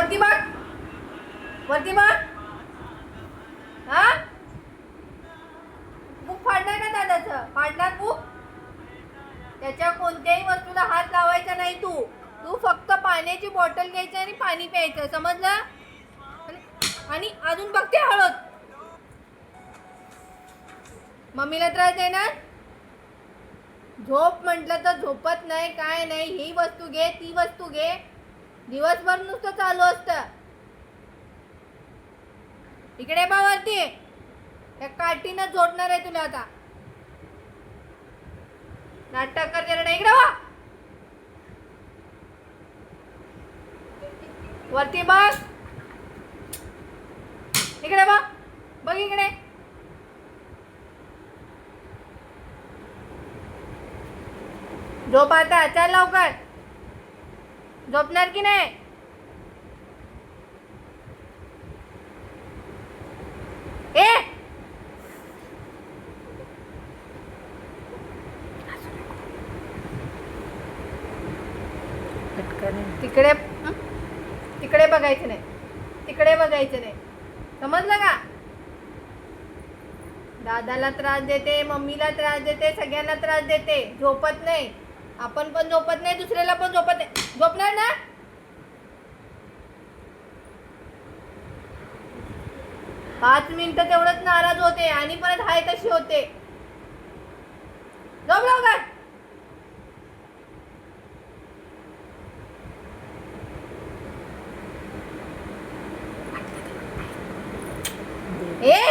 वरती बघ, वरती बघ. हा, बुक फाडणार का दादाचं? फाडणार बुक? त्याच्या कोणत्याही वस्तूला हात लावायचा नाही. तू फक्त पाण्याची बॉटल घ्यायची आणि पाणी प्यायचं, समजलं? आणि अजून बघते हळद. मम्मीला त्रास देणार? झोप म्हटलं तर झोपत नाही, काय नाही. ही वस्तू घे, ती वस्तू घे, दिवसभर नुसतं चालू असतं. इकडे बा वरती, त्या काठीनं जोडणार आहे तुला आता. नाटक करते ना, इकडे वा. वरती बघ, इकडे बघ, बघ इकडे. झोप आता, चल लवकर. झोपणार की नाही? ए, तिकडे तिकडे बघायचं नाही, तिकडे बघायचं नाही, समजलं का? दादाला त्रास देते, मम्मीला त्रास देते, सगळ्यांना त्रास देते. झोपत नाही, आपण पण झोपत नाही, दुसऱ्याला पण झोपत नाही. झोपणार ना? 5 मिनिटं तेवढंच नाराज होते आणि परत हाय तशी होते. झोप लवकर. ए